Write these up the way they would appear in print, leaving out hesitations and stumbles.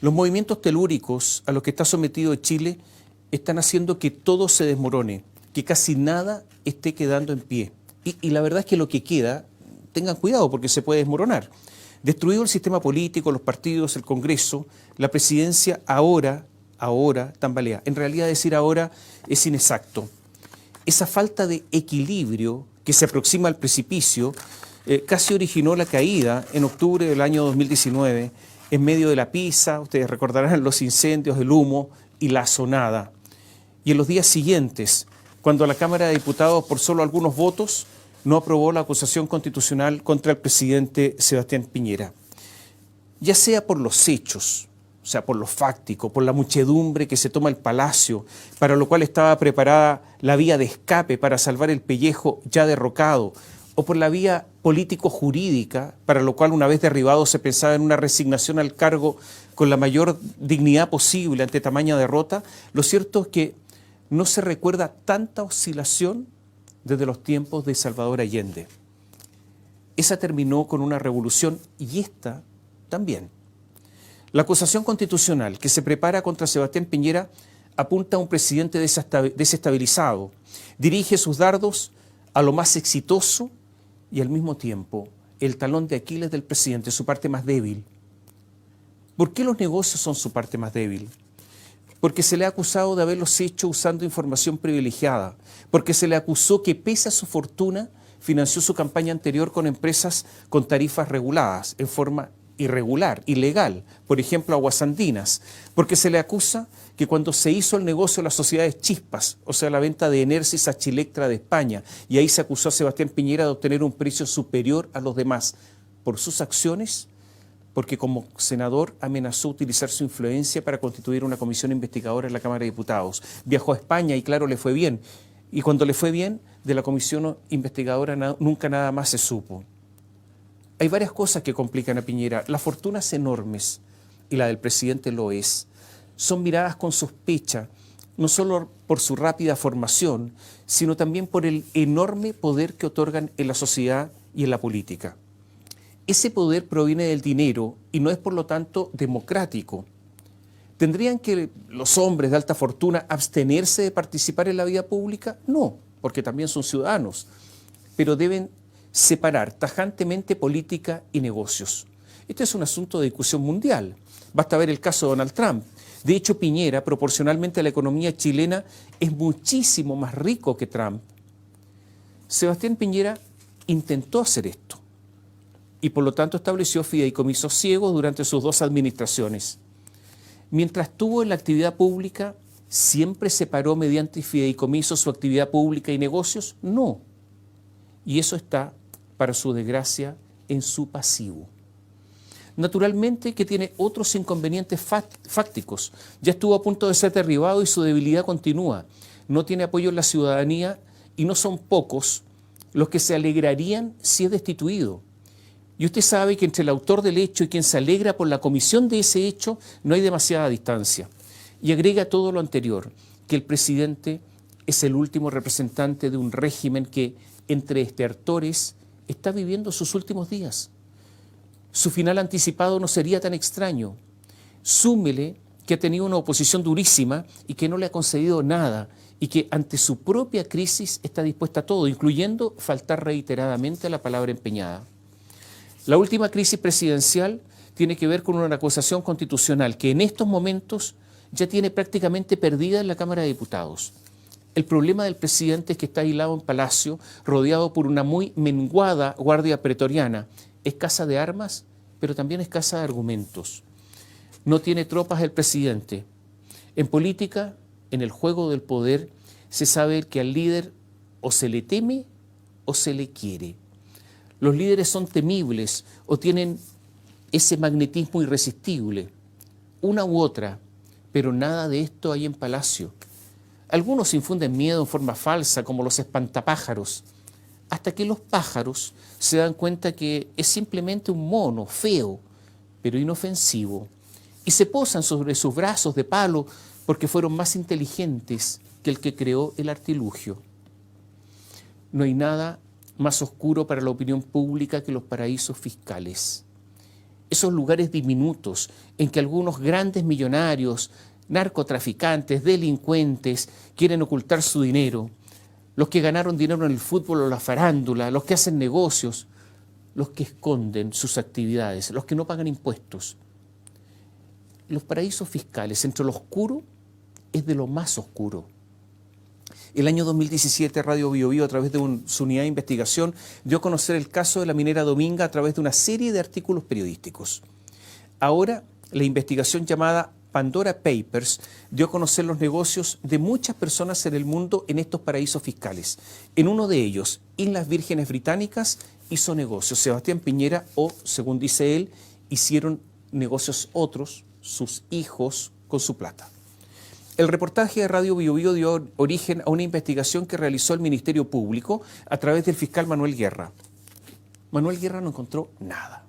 Los movimientos telúricos a los que está sometido Chile están haciendo que todo se desmorone, que casi nada esté quedando en pie. Y la verdad es que lo que queda, tengan cuidado porque se puede desmoronar. Destruido el sistema político, los partidos, el Congreso, la presidencia ahora tambalea. En realidad decir ahora es inexacto. Esa falta de equilibrio que se aproxima al precipicio casi originó la caída en octubre del año 2019 en medio de la pizza, ustedes recordarán los incendios, el humo y la azonada. Y en los días siguientes, cuando la Cámara de Diputados por solo algunos votos no aprobó la acusación constitucional contra el presidente Sebastián Piñera. Ya sea por los hechos, o sea, por lo fáctico, por la muchedumbre que se toma el palacio, para lo cual estaba preparada la vía de escape para salvar el pellejo ya derrocado, o por la vía político-jurídica, para lo cual una vez derribado se pensaba en una resignación al cargo con la mayor dignidad posible ante tamaña derrota, lo cierto es que no se recuerda tanta oscilación desde los tiempos de Salvador Allende. Esa terminó con una revolución y esta también. La acusación constitucional que se prepara contra Sebastián Piñera apunta a un presidente desestabilizado, dirige sus dardos a lo más exitoso y al mismo tiempo el talón de Aquiles del presidente, su parte más débil. ¿Por qué los negocios son su parte más débil? Porque se le ha acusado de haberlos hecho usando información privilegiada, porque se le acusó que pese a su fortuna financió su campaña anterior con empresas con tarifas reguladas en forma irregular, ilegal, por ejemplo Aguas Andinas, porque se le acusa que cuando se hizo el negocio de las sociedades Chispas, o sea la venta de Enersis a Chilectra de España, y ahí se acusó a Sebastián Piñera de obtener un precio superior a los demás por sus acciones, porque como senador amenazó utilizar su influencia para constituir una comisión investigadora en la Cámara de Diputados. Viajó a España y claro, le fue bien. Y cuando le fue bien, de la comisión investigadora nunca nada más se supo. Hay varias cosas que complican a Piñera. Las fortunas enormes, y la del presidente lo es, son miradas con sospecha, no solo por su rápida formación, sino también por el enorme poder que otorgan en la sociedad y en la política. Ese poder proviene del dinero y no es por lo tanto democrático. ¿Tendrían que los hombres de alta fortuna abstenerse de participar en la vida pública? No, porque también son ciudadanos, pero deben separar tajantemente política y negocios. Este es un asunto de discusión mundial. Basta ver el caso de Donald Trump. De hecho, Piñera, proporcionalmente a la economía chilena, es muchísimo más rico que Trump. Sebastián Piñera intentó hacer esto y por lo tanto estableció fideicomisos ciegos durante sus 2 administraciones. Mientras estuvo en la actividad pública, ¿siempre separó mediante fideicomisos su actividad pública y negocios? No. Y eso está, para su desgracia, en su pasivo. Naturalmente que tiene otros inconvenientes fácticos. Ya estuvo a punto de ser derribado y su debilidad continúa. No tiene apoyo en la ciudadanía y no son pocos los que se alegrarían si es destituido. Y usted sabe que entre el autor del hecho y quien se alegra por la comisión de ese hecho no hay demasiada distancia. Y agrega todo lo anterior, que el presidente es el último representante de un régimen que, entre estertores, está viviendo sus últimos días. Su final anticipado no sería tan extraño. Súmele que ha tenido una oposición durísima y que no le ha concedido nada y que ante su propia crisis está dispuesta a todo, incluyendo faltar reiteradamente a la palabra empeñada. La última crisis presidencial tiene que ver con una acusación constitucional que en estos momentos ya tiene prácticamente perdida en la Cámara de Diputados. El problema del presidente es que está aislado en Palacio, rodeado por una muy menguada guardia pretoriana, escasa de armas, pero también escasa de argumentos. No tiene tropas el presidente. En política, en el juego del poder, se sabe que al líder o se le teme o se le quiere. Los líderes son temibles o tienen ese magnetismo irresistible, una u otra, pero nada de esto hay en Palacio. Algunos infunden miedo en forma falsa, como los espantapájaros, hasta que los pájaros se dan cuenta que es simplemente un mono feo, pero inofensivo, y se posan sobre sus brazos de palo porque fueron más inteligentes que el que creó el artilugio. No hay nada más oscuro para la opinión pública que los paraísos fiscales. esos lugares diminutos en que algunos grandes millonarios, narcotraficantes, delincuentes quieren ocultar su dinero, los que ganaron dinero en el fútbol o la farándula, los que hacen negocios, los que esconden sus actividades, los que no pagan impuestos. Los paraísos fiscales, entre lo oscuro, es de lo más oscuro. El año 2017, Radio Bio Bio, a través de su unidad de investigación, dio a conocer el caso de la minera Dominga a través de una serie de artículos periodísticos. Ahora, la investigación llamada Pandora Papers dio a conocer los negocios de muchas personas en el mundo en estos paraísos fiscales. En uno de ellos, Islas Vírgenes Británicas, hizo negocios. Sebastián Piñera, o según dice él, hicieron negocios otros, sus hijos, con su plata. El reportaje de Radio Bio Bio dio origen a una investigación que realizó el Ministerio Público a través del fiscal Manuel Guerra. Manuel Guerra no encontró nada.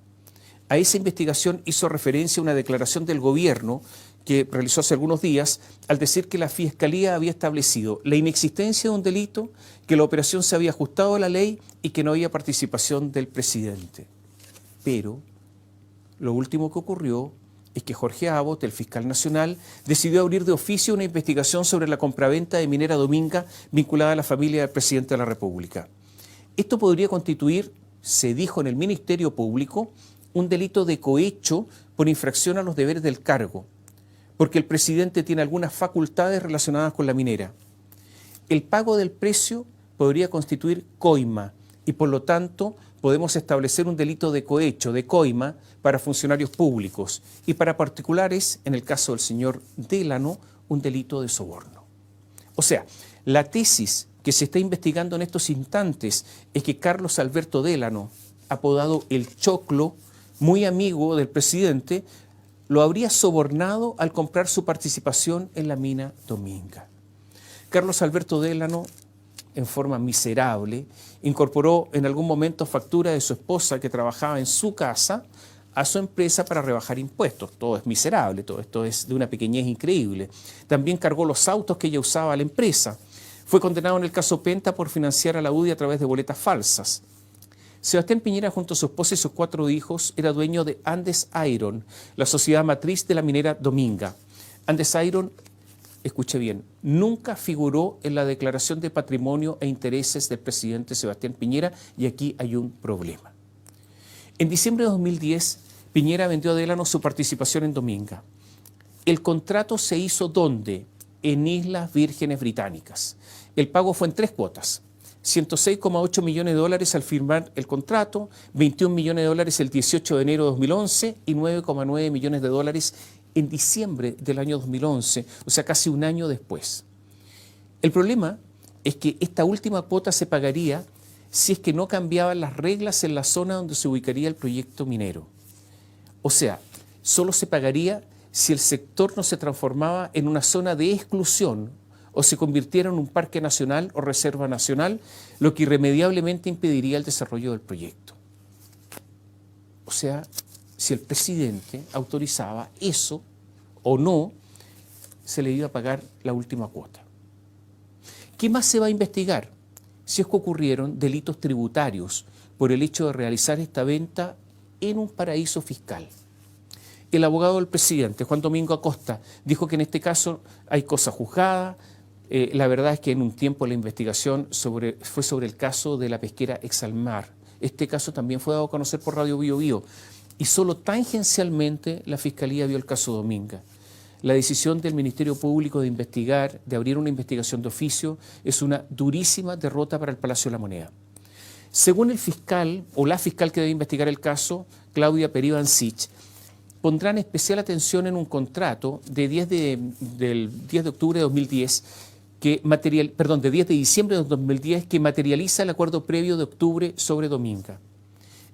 A esa investigación hizo referencia a una declaración del gobierno que realizó hace algunos días al decir que la Fiscalía había establecido la inexistencia de un delito, que la operación se había ajustado a la ley y que no había participación del presidente. Pero lo último que ocurrió es que Jorge Abot, el fiscal nacional, decidió abrir de oficio una investigación sobre la compraventa de Minera Dominga vinculada a la familia del presidente de la República. Esto podría constituir, se dijo en el Ministerio Público, un delito de cohecho por infracción a los deberes del cargo, porque el presidente tiene algunas facultades relacionadas con la minera. El pago del precio podría constituir coima y por lo tanto podemos establecer un delito de cohecho, de coima, para funcionarios públicos y para particulares, en el caso del señor Délano, un delito de soborno. O sea, la tesis que se está investigando en estos instantes es que Carlos Alberto Délano, apodado El Choclo, muy amigo del presidente, lo habría sobornado al comprar su participación en la mina Dominga. Carlos Alberto Délano, en forma miserable, incorporó en algún momento factura de su esposa que trabajaba en su casa a su empresa para rebajar impuestos. Todo es miserable, todo esto es de una pequeñez increíble. También cargó los autos que ella usaba a la empresa. Fue condenado en el caso Penta por financiar a la UDI a través de boletas falsas. Sebastián Piñera, junto a su esposa y sus 4 hijos, era dueño de Andes Iron, la sociedad matriz de la minera Dominga. Andes Iron, escuche bien, nunca figuró en la declaración de patrimonio e intereses del presidente Sebastián Piñera, y aquí hay un problema. En diciembre de 2010, Piñera vendió a Délano su participación en Dominga. El contrato se hizo ¿dónde? En Islas Vírgenes Británicas. El pago fue en 3 cuotas. 106,8 millones de dólares al firmar el contrato, 21 millones de dólares el 18 de enero de 2011 y 9,9 millones de dólares en diciembre del año 2011, o sea, casi un año después. El problema es que esta última cuota se pagaría si es que no cambiaban las reglas en la zona donde se ubicaría el proyecto minero. O sea, solo se pagaría si el sector no se transformaba en una zona de exclusión o se convirtiera en un parque nacional o reserva nacional, lo que irremediablemente impediría el desarrollo del proyecto. O sea, si el presidente autorizaba eso o no, se le iba a pagar la última cuota. ¿Qué más se va a investigar? Si es que ocurrieron delitos tributarios por el hecho de realizar esta venta en un paraíso fiscal. El abogado del presidente, Juan Domingo Acosta, dijo que en este caso hay cosa juzgada. La verdad es que en un tiempo la investigación fue sobre el caso de la pesquera Exalmar. Este caso también fue dado a conocer por Radio Bio Bio y solo tangencialmente la Fiscalía vio el caso Dominga. La decisión del Ministerio Público de investigar, de abrir una investigación de oficio, es una durísima derrota para el Palacio de la Moneda. Según el fiscal o la fiscal que debe investigar el caso, Claudia Peribansich, pondrán especial atención en un contrato del 10 de octubre de 2010, de 10 de diciembre de 2010, que materializa el acuerdo previo de octubre sobre Dominga.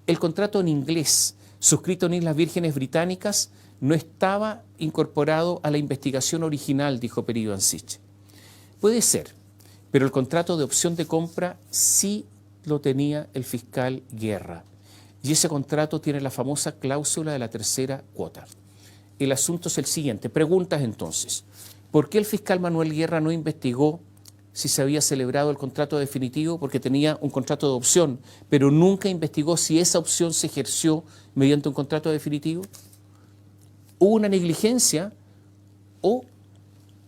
El contrato en inglés, suscrito en Islas Vírgenes Británicas, no estaba incorporado a la investigación original, dijo Peribansich. Puede ser, pero el contrato de opción de compra sí lo tenía el fiscal Guerra. Y ese contrato tiene la famosa cláusula de la tercera cuota. El asunto es el siguiente. Preguntas entonces. ¿Por qué el fiscal Manuel Guerra no investigó si se había celebrado el contrato definitivo porque tenía un contrato de opción, pero nunca investigó si esa opción se ejerció mediante un contrato definitivo. Hubo una negligencia o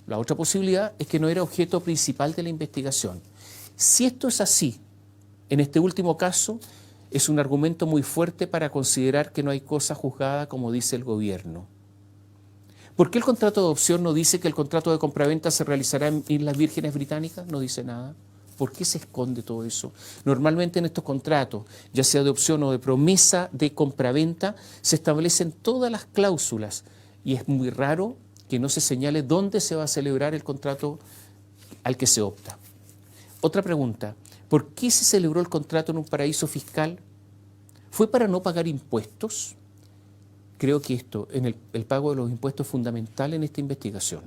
la otra posibilidad es que no era objeto principal de la investigación. Si esto es así, en este último caso, es un argumento muy fuerte para considerar que no hay cosa juzgada como dice el gobierno. ¿Por qué el contrato de opción no dice que el contrato de compraventa se realizará en Islas Vírgenes Británicas? No dice nada. ¿Por qué se esconde todo eso? Normalmente en estos contratos, ya sea de opción o de promesa de compraventa, se establecen todas las cláusulas y es muy raro que no se señale dónde se va a celebrar el contrato al que se opta. Otra pregunta, ¿por qué se celebró el contrato en un paraíso fiscal? ¿Fue para no pagar impuestos? Creo que esto, en el pago de los impuestos, es fundamental en esta investigación.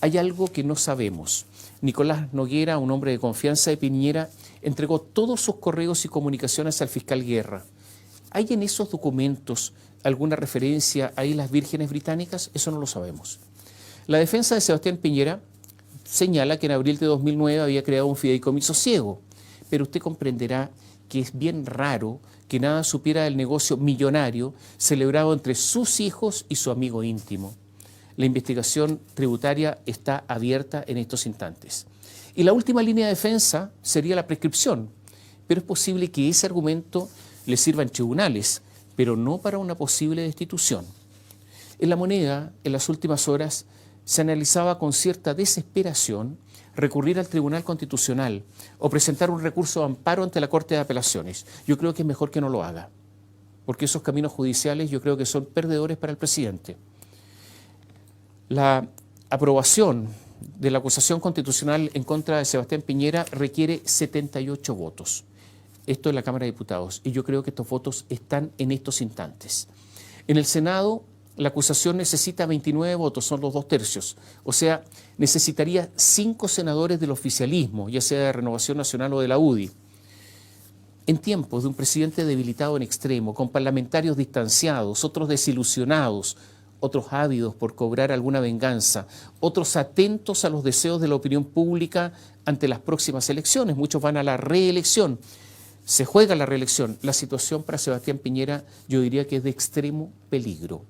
Hay algo que no sabemos. Nicolás Noguera, un hombre de confianza de Piñera, entregó todos sus correos y comunicaciones al fiscal Guerra. ¿Hay en esos documentos alguna referencia a Islas Vírgenes Británicas? Eso no lo sabemos. La defensa de Sebastián Piñera señala que en abril de 2009 había creado un fideicomiso ciego, pero usted comprenderá que es bien raro que nada supiera del negocio millonario celebrado entre sus hijos y su amigo íntimo. La investigación tributaria está abierta en estos instantes. Y la última línea de defensa sería la prescripción, pero es posible que ese argumento le sirva en tribunales, pero no para una posible destitución. En La Moneda, en las últimas horas, se analizaba con cierta desesperación recurrir al Tribunal Constitucional o presentar un recurso de amparo ante la Corte de Apelaciones. Yo creo que es mejor que no lo haga, porque esos caminos judiciales yo creo que son perdedores para el presidente. La aprobación de la acusación constitucional en contra de Sebastián Piñera requiere 78 votos. Esto en la Cámara de Diputados, y yo creo que estos votos están en estos instantes. En el Senado, la acusación necesita 29 votos, son los 2/3. O sea, necesitaría 5 senadores del oficialismo, ya sea de Renovación Nacional o de la UDI. En tiempos de un presidente debilitado en extremo, con parlamentarios distanciados, otros desilusionados, otros ávidos por cobrar alguna venganza, otros atentos a los deseos de la opinión pública ante las próximas elecciones, muchos van a la reelección, se juega la reelección. La situación para Sebastián Piñera yo diría que es de extremo peligro.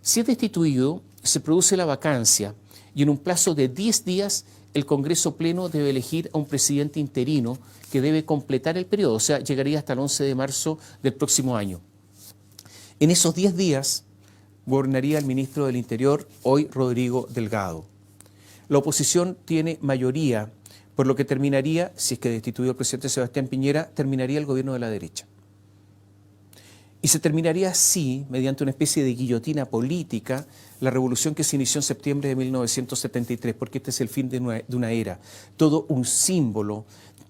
Si es destituido, se produce la vacancia y en un plazo de 10 días el Congreso Pleno debe elegir a un presidente interino que debe completar el periodo, o sea, llegaría hasta el 11 de marzo del próximo año. En esos 10 días gobernaría el ministro del Interior, hoy Rodrigo Delgado. La oposición tiene mayoría, por lo que terminaría, si es que destituido el presidente Sebastián Piñera, terminaría el gobierno de la derecha. Y se terminaría así, mediante una especie de guillotina política, la revolución que se inició en septiembre de 1973, porque este es el fin de una era. Todo un símbolo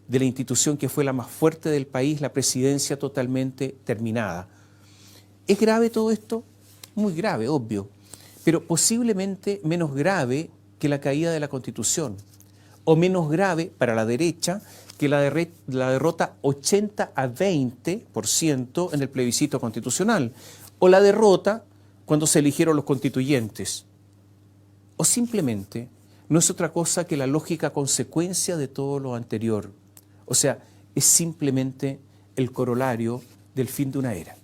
de la institución que fue la más fuerte del país, la presidencia totalmente terminada. ¿Es grave todo esto? Muy grave, obvio, pero posiblemente menos grave que la caída de la Constitución, o menos grave para la derecha que la derrota 80-20% en el plebiscito constitucional, o la derrota cuando se eligieron los constituyentes. O simplemente no es otra cosa que la lógica consecuencia de todo lo anterior. O sea, es simplemente el corolario del fin de una era.